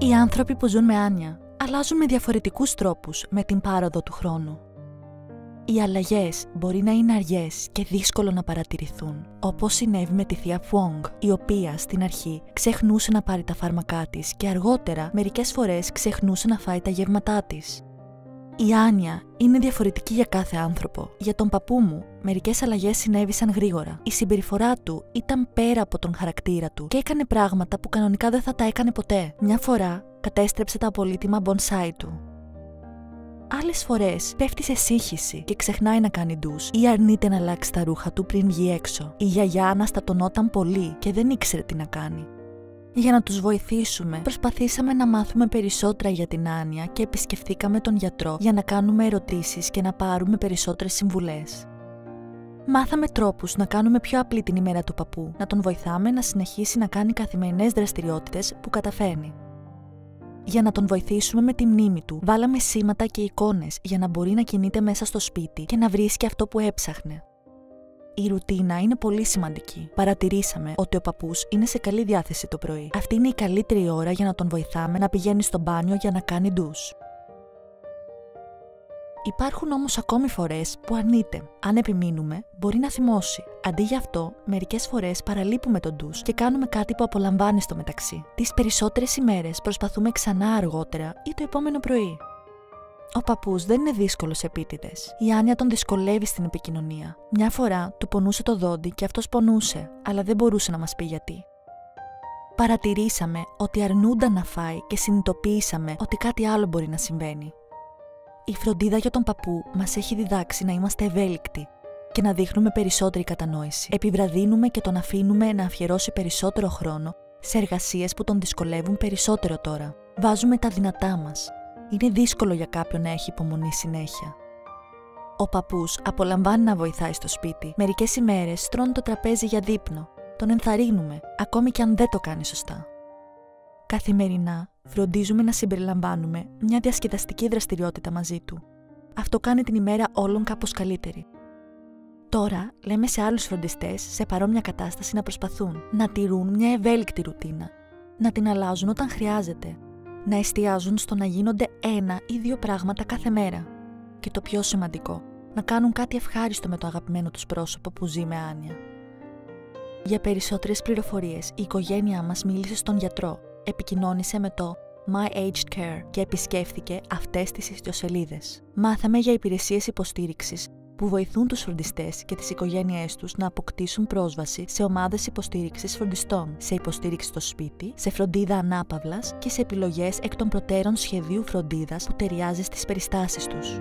Οι άνθρωποι που ζουν με άνοια αλλάζουν με διαφορετικούς τρόπους με την πάροδο του χρόνου. Οι αλλαγές μπορεί να είναι αργές και δύσκολο να παρατηρηθούν, όπως συνέβη με τη θεία Φουόγκ, η οποία στην αρχή ξεχνούσε να πάρει τα φάρμακά της και αργότερα μερικές φορές ξεχνούσε να φάει τα γεύματά της. Η άνοια είναι διαφορετική για κάθε άνθρωπο. Για τον παππού μου, μερικές αλλαγές συνέβησαν γρήγορα. Η συμπεριφορά του ήταν πέρα από τον χαρακτήρα του και έκανε πράγματα που κανονικά δεν θα τα έκανε ποτέ. Μια φορά κατέστρεψε τα πολύτιμα μπονσάι του. Άλλες φορές πέφτει σε σύγχυση και ξεχνάει να κάνει ντους ή αρνείται να αλλάξει τα ρούχα του πριν βγει έξω. Η γιαγιά αναστατωνόταν πολύ και δεν ήξερε τι να κάνει. Για να τους βοηθήσουμε, προσπαθήσαμε να μάθουμε περισσότερα για την άνοια και επισκεφθήκαμε τον γιατρό για να κάνουμε ερωτήσεις και να πάρουμε περισσότερες συμβουλές. Μάθαμε τρόπους να κάνουμε πιο απλή την ημέρα του παππού, να τον βοηθάμε να συνεχίσει να κάνει καθημερινές δραστηριότητες που καταφέρνει. Για να τον βοηθήσουμε με τη μνήμη του, βάλαμε σήματα και εικόνες για να μπορεί να κινείται μέσα στο σπίτι και να βρίσκει αυτό που έψαχνε. Η ρουτίνα είναι πολύ σημαντική. Παρατηρήσαμε ότι ο παππούς είναι σε καλή διάθεση το πρωί. Αυτή είναι η καλύτερη ώρα για να τον βοηθάμε να πηγαίνει στο μπάνιο για να κάνει ντους. Υπάρχουν όμως ακόμη φορές που αρνείται. Αν επιμείνουμε, μπορεί να θυμώσει. Αντί γι' αυτό, μερικές φορές παραλείπουμε τον ντους και κάνουμε κάτι που απολαμβάνει στο μεταξύ. Τις περισσότερες ημέρες προσπαθούμε ξανά αργότερα ή το επόμενο πρωί. Ο παππούς δεν είναι δύσκολος επίτηδες. Η άνοια τον δυσκολεύει στην επικοινωνία. Μια φορά του πονούσε το δόντι και αυτός πονούσε, αλλά δεν μπορούσε να μας πει γιατί. Παρατηρήσαμε ότι αρνούνταν να φάει και συνειδητοποίησαμε ότι κάτι άλλο μπορεί να συμβαίνει. Η φροντίδα για τον παππού μας έχει διδάξει να είμαστε ευέλικτοι και να δείχνουμε περισσότερη κατανόηση. Επιβραδύνουμε και τον αφήνουμε να αφιερώσει περισσότερο χρόνο σε εργασίες που τον δυσκολεύουν περισσότερο τώρα. Βάζουμε τα δυνατά μας. Είναι δύσκολο για κάποιον να έχει υπομονή συνέχεια. Ο παππούς απολαμβάνει να βοηθάει στο σπίτι. Μερικές ημέρες στρώνει το τραπέζι για δείπνο. Τον ενθαρρύνουμε, ακόμη και αν δεν το κάνει σωστά. Καθημερινά φροντίζουμε να συμπεριλαμβάνουμε μια διασκεδαστική δραστηριότητα μαζί του. Αυτό κάνει την ημέρα όλων κάπως καλύτερη. Τώρα λέμε σε άλλους φροντιστές σε παρόμοια κατάσταση να προσπαθούν να τηρούν μια ευέλικτη ρουτίνα, να την αλλάζουν όταν χρειάζεται, να εστιάζουν στο να γίνονται 1 ή 2 πράγματα κάθε μέρα. Και το πιο σημαντικό, να κάνουν κάτι ευχάριστο με το αγαπημένο τους πρόσωπο που ζει με άνοια. Για περισσότερες πληροφορίες, η οικογένειά μας μίλησε στον γιατρό, επικοινώνησε με το My Aged Care και επισκέφθηκε αυτές τις ιστοσελίδες. Μάθαμε για υπηρεσίες υποστήριξης που βοηθούν τους φροντιστές και τις οικογένειές τους να αποκτήσουν πρόσβαση σε ομάδες υποστήριξης φροντιστών, σε υποστήριξη στο σπίτι, σε φροντίδα ανάπαυλας και σε επιλογές εκ των προτέρων σχεδίου φροντίδας που ταιριάζει στις περιστάσεις τους.